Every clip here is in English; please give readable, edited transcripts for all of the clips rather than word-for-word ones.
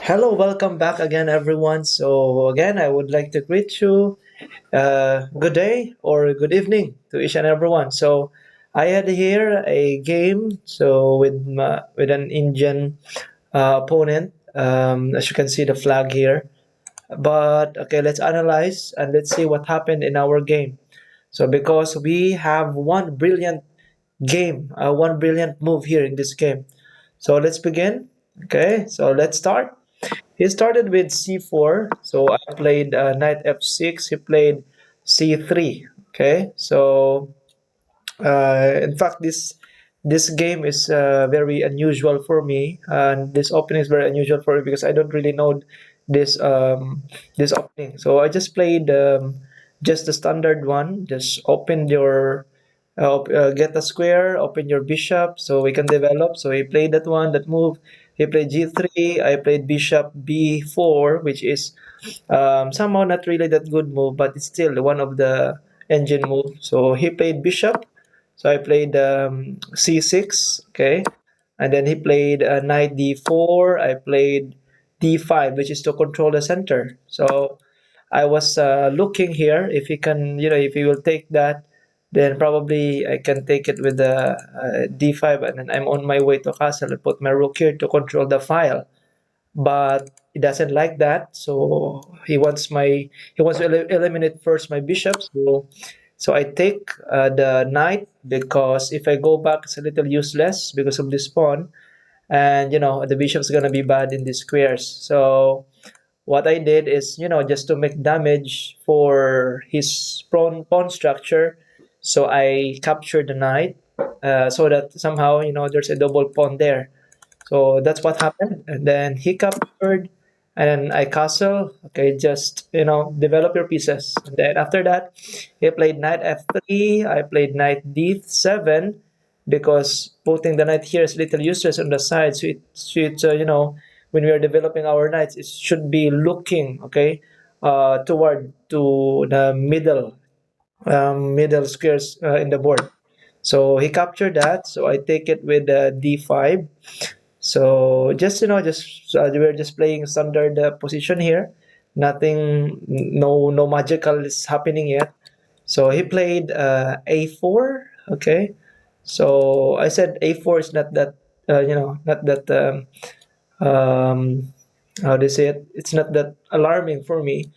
Hello, welcome back again, everyone. So, again, I would like to greet you good day or good evening to each and everyone. So, I had here a game with an Indian opponent. As you can see, the flag here. But okay, let's analyze and let's see what happened in our game. So, because we have one brilliant move here in this game. So, let's begin. Okay, so let's start. He started with c4, so I played knight f6. He played c3. Okay, so in fact, this game is very unusual for me, and this opening is very unusual for me because I don't really know this this opening. So I just played just the standard one. Just open your get a square, open your bishop, so we can develop. So he played that one, that move. He played g3. I played bishop b4, which is somehow not really that good move, but it's still one of the engine move. So he played bishop. So I played c6, okay, and then he played knight d4. I played d5, which is to control the center. So I was looking here if he can, if he will take that, then probably I can take it with the d5, and then I'm on my way to castle and put my rook here to control the file, but he doesn't like that. So he wants to eliminate first my bishop. So I take the knight, because if I go back it's a little useless because of this pawn, and the bishop's gonna be bad in these squares. So what I did is, just to make damage for his pawn structure, so I captured the knight, so that somehow, there's a double pawn there. So that's what happened. And then he captured, and then I castle. Okay, just develop your pieces. And then after that, he played knight f3. I played knight d7, because putting the knight here is little useless on the side. So when we are developing our knights, it should be looking, okay, toward to the middle squares in the board. So he captured that. So I take it with d5. So just we're just playing standard position here. Nothing, no magical is happening yet. So he played a4. Okay. So I said a4 is not that not that um, how do you say it? It's not that alarming for me,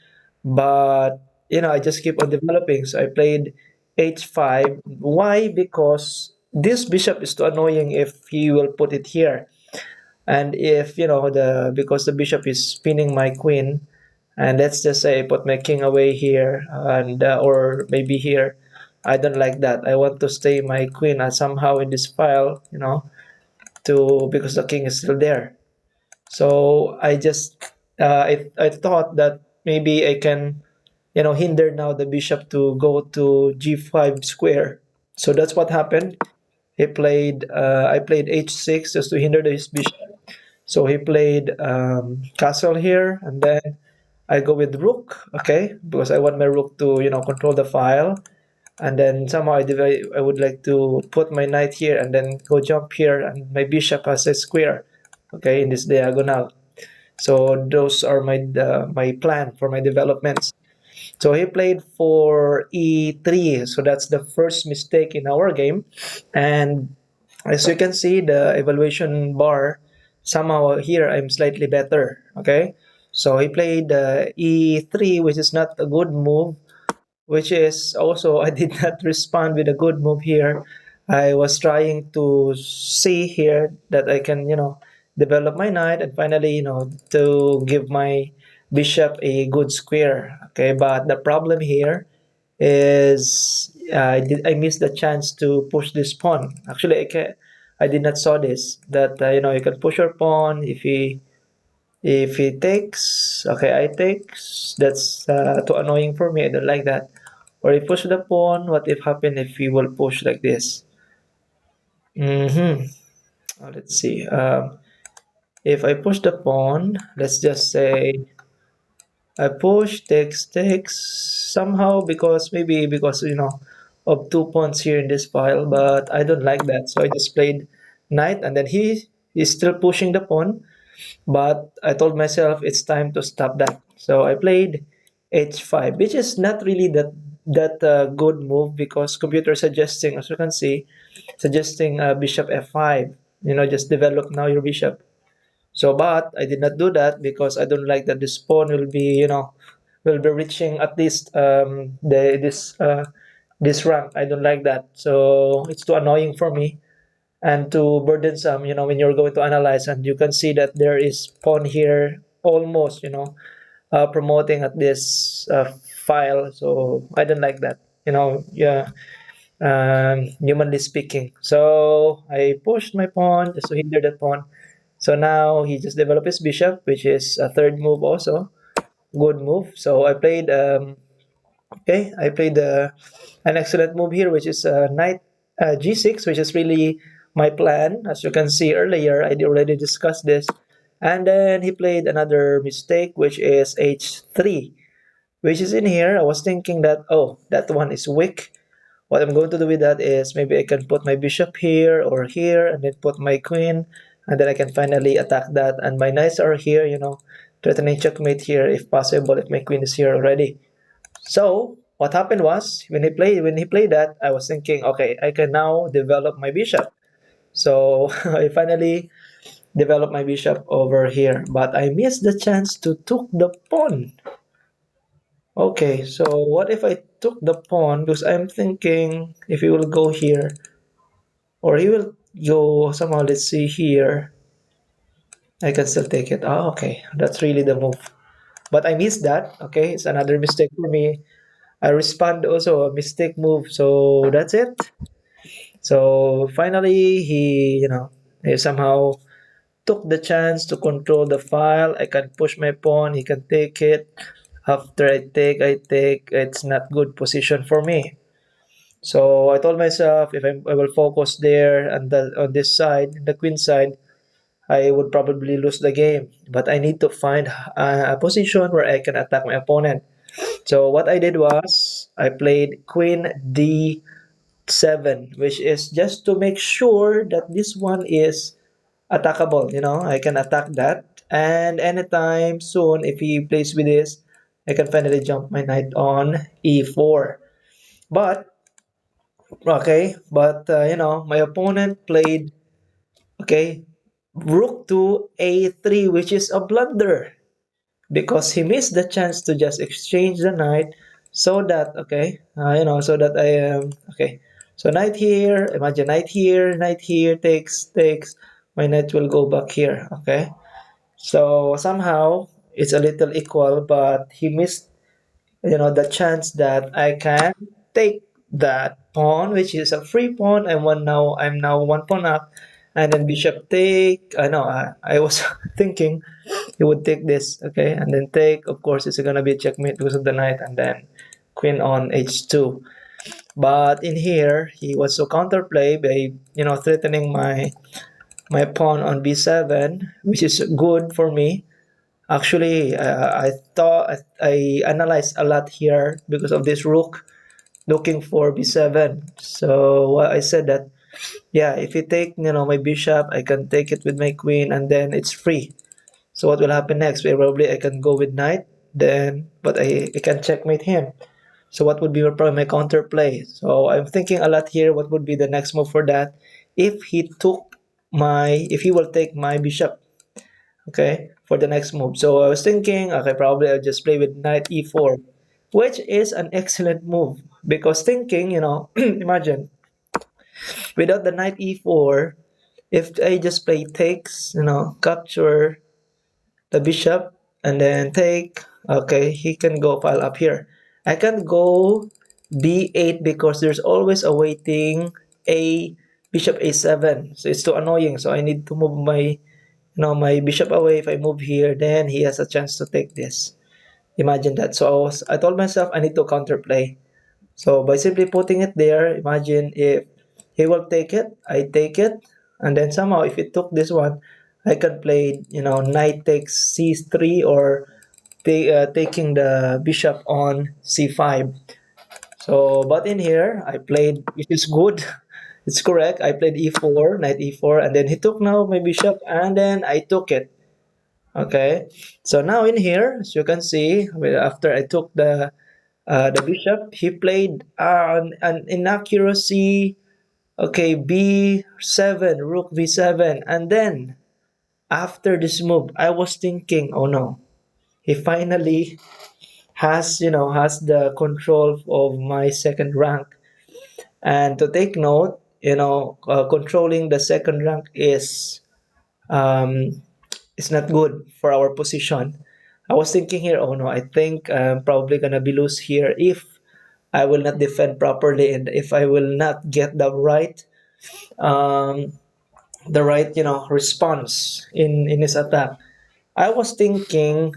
but I just keep on developing. So I played h5. Why? Because this bishop is too annoying if he will put it here, and if the because the bishop is spinning my queen, and let's just say I put my king away here, and or maybe here. I don't like that. I want to stay my queen somehow in this file, to because the king is still there. So I just I thought that maybe I can hinder now the bishop to go to g5 square. So that's what happened. I played h6 just to hinder his bishop. So he played castle here, and then I go with rook, okay, because I want my rook to control the file, and then somehow I would like to put my knight here and then go jump here, and my bishop has a square, okay, in this diagonal. So those are my plan for my developments. So he played for e3, so that's the first mistake in our game. And as you can see, the evaluation bar, somehow here I'm slightly better. Okay, so he played e3, which is not a good move, which is also I did not respond with a good move here. I was trying to see here that I can develop my knight, and finally to give my bishop a good square. Okay, but the problem here is I missed the chance to push this pawn. Actually, I did not saw this, that you can push your pawn if he takes. Okay, I takes. That's too annoying for me. I don't like that. Or he push the pawn. What if happen if he will push like this? Mm-hmm. Let's see. If I push the pawn, let's just say I push, takes somehow, because maybe because of two pawns here in this file, but I don't like that. So I just played knight, and then he is still pushing the pawn. But I told myself it's time to stop that. So I played h5, which is not really that good move because computer suggesting, as you can see, suggesting bishop f5. Just develop now your bishop. So, but I did not do that because I don't like that this pawn will be reaching at least this rank. I don't like that. So it's too annoying for me and too burdensome. When you're going to analyze and you can see that there is pawn here almost promoting at this file. So I don't like that. Yeah, humanly speaking. So I pushed my pawn just to hinder that pawn. So now he just developed his bishop, which is a third move also. Good move. So I played an excellent move here, which is knight g6, which is really my plan. As you can see earlier, I already discussed this. And then he played another mistake, which is h3, which is in here. I was thinking that, oh, that one is weak. What I'm going to do with that is maybe I can put my bishop here or here and then put my queen and then I can finally attack that and my knights are here, threatening checkmate here if possible if my queen is here already. So what happened was when he played that, I was thinking, okay, I can now develop my bishop. So I finally developed my bishop over here, but I missed the chance to took the pawn. Okay, so what if I took the pawn? Because I'm thinking if he will go here, or he will go somehow, let's see here, I can still take it. Oh, okay, that's really the move. But I missed that. Okay, it's another mistake for me. I respond also a mistake move, so that's it. So finally, he somehow took the chance to control the file. I can push my pawn, he can take it. After I take, it's not good position for me. So I told myself if I will focus there and on this side, the queen side, I would probably lose the game. But I need to find a position where I can attack my opponent. So what I did was I played queen d7, which is just to make sure that this one is attackable. I can attack that. And anytime soon, if he plays with this, I can finally jump my knight on e4. But but my opponent played, okay, rook to a3, which is a blunder because he missed the chance to just exchange the knight so that, okay, so that I am, okay. So knight here, imagine knight here takes, my knight will go back here, okay. So somehow it's a little equal, but he missed the chance that I can take that pawn, which is a free pawn. I'm now one pawn up, and then bishop take. I know I was thinking he would take this, okay, and then take. Of course, it's gonna be checkmate because of the knight, and then queen on h2. But in here, he was to counterplay by threatening my pawn on b7, which is good for me. Actually, I thought I analyzed a lot here because of this rook looking for b7. So I said that, yeah, if you take my bishop, I can take it with my queen, and then it's free. So what will happen next? Probably I can go with knight, then but I can checkmate him. So what would be probably my counterplay? So I'm thinking a lot here. What would be the next move for that? If he will take my bishop, okay, for the next move. So I was thinking, okay, probably I'll just play with knight e4, which is an excellent move because thinking, imagine without the knight e4, if I just play takes, capture the bishop and then take, okay, he can go file up here. I can go b8 because there's always awaiting a bishop a7. So it's too annoying. So I need to move my bishop away. If I move here, then he has a chance to take this. Imagine that. So I told myself I need to counterplay. So by simply putting it there, imagine if he will take it, I take it, and then somehow if he took this one, I can play, knight takes c3 or taking the bishop on c5. So, but in here, I played, which is good. It's correct. I played e4, knight e4, and then he took now my bishop, and then I took it. Okay, so now in here, as you can see, after I took the bishop, he played an inaccuracy. Okay, b7, rook b7, and then after this move, I was thinking, oh no, he finally has the control of my second rank. And to take note, controlling the second rank um, is not good for our position. I was thinking here, oh no, I think I'm probably gonna be lose here if I will not defend properly and if I will not get um, the right response in his attack. I was thinking,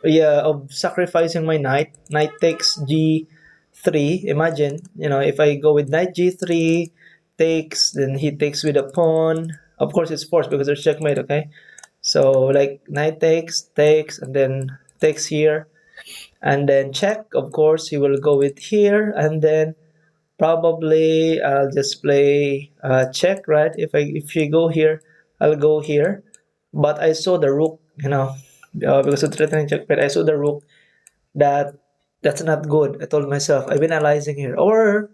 yeah, of sacrificing my knight. Knight takes g3. Imagine, if I go with knight g3, takes, then he takes with a pawn. Of course, it's forced because there's checkmate. Okay, so like knight takes, and then takes here, and then check. Of course, he will go with here, and then probably I'll just play check, right? If you go here, I'll go here. But I saw the rook, because of threatening checkmate, I saw the rook that that's not good. I told myself, I've been analyzing here. Or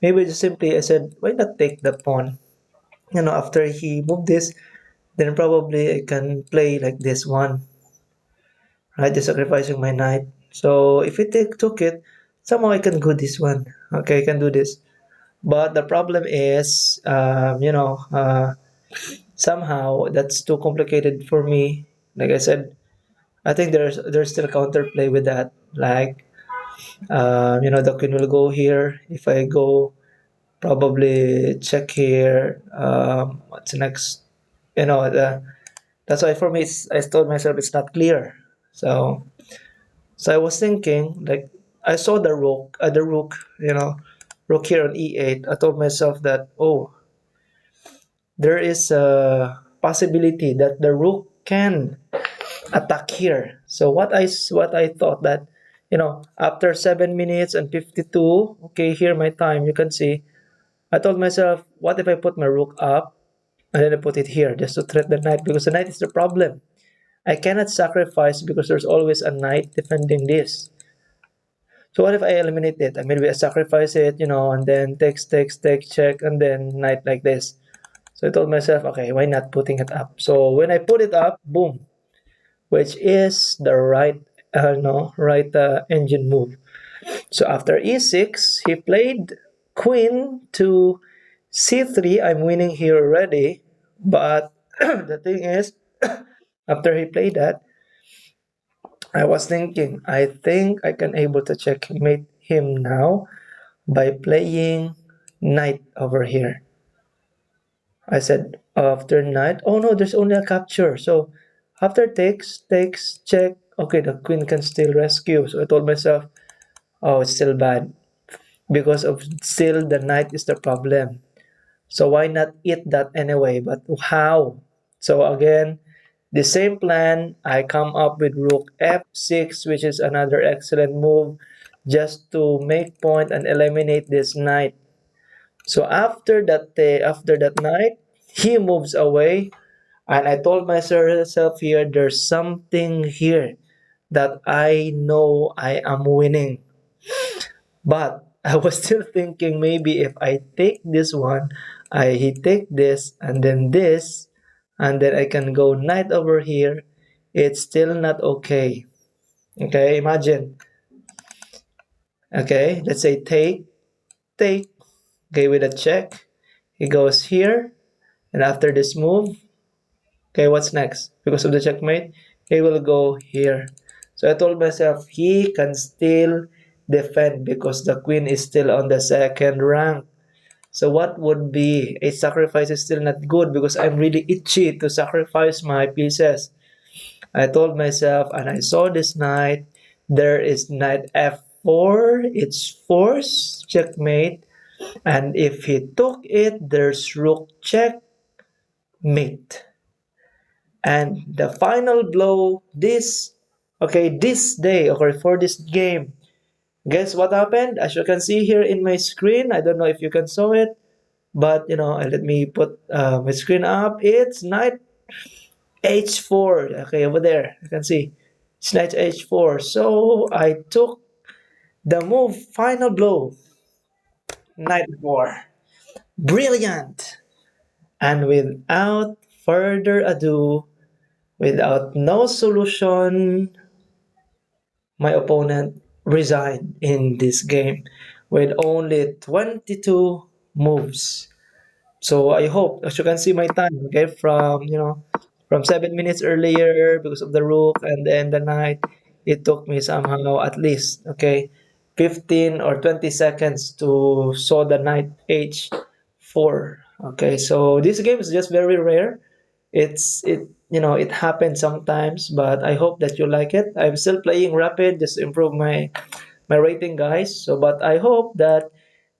maybe just simply I said, why not take the pawn? After he moved this, then probably I can play like this one, right? Just sacrificing my knight. So if took it, somehow I can go this one. Okay, I can do this. But the problem is, somehow that's too complicated for me. Like I said, I think there's still counterplay with that. Like, the queen will go here. If I go, probably check here. What's next? That's why for me, I told myself it's not clear. So, so I was thinking, like, I saw the rook, rook here on e8. I told myself that, oh, there is a possibility that the rook can attack here. So what I thought that, after 7 minutes and 52, okay, here my time, you can see. I told myself, what if I put my rook up and then I put it here just to threat the knight because the knight is the problem. I cannot sacrifice because there's always a knight defending this. So what if I eliminate it? I maybe I sacrifice it, and then take, check, and then knight like this. So I told myself, okay, why not putting it up? So when I put it up, boom, which is the right, no, right engine move. So after e6, he played queen to c3. I'm winning here already, but the thing is, after he played that, I was thinking, I think I can able to checkmate him now by playing knight over here. I said after knight, oh no, there's only a capture. So after takes, check. Okay, the queen can still rescue. So I told myself, oh, it's still bad because of still the knight is the problem. So why not eat that anyway? But how? So again, the same plan. I come up with rook f6, which is another excellent move, just to make point and eliminate this knight. So after that night, he moves away, and I told myself here, there's something here that I know I am winning. But I was still thinking maybe if I take this one, he take this and then I can go knight over here. It's still not okay. Okay, imagine. Okay, let's say take. Okay, with a check, he goes here, and after this move, okay, what's next? Because of the checkmate, he will go here. So I told myself he can still defend because the queen is still on the second rank. So what would be a sacrifice is still not good because I'm really itchy to sacrifice my pieces. I told myself, and I saw this knight. There is knight f4. It's forced checkmate, and if he took it, there's rook checkmate. And the final blow, this day, okay, for this game, guess what happened? As you can see here in my screen, I don't know if you can saw it, but let me put my screen up. It's knight h4. Okay, over there, you can see knight h4. So I took the move final blow, knight 4. Brilliant. And without further ado, without no solution, my opponent resigned in this game with only 22 moves. So I hope, as you can see my time, okay, from from 7 minutes earlier because of the rook and then the knight, it took me somehow at least, okay, 15 or 20 seconds to saw the knight h4. Okay, so this game is just very rare. It happens sometimes, but I hope that you like it. I'm still playing rapid just to improve my rating, guys. So, but I hope that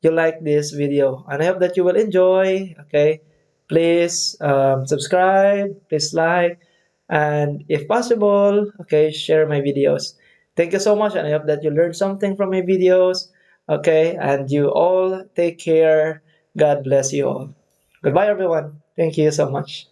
you like this video, and I hope that you will enjoy. Okay, please subscribe, please like, and if possible, okay, share my videos. Thank you so much, and I hope that you learned something from my videos. Okay, and you all take care. God bless you all. Goodbye, everyone. Thank you so much.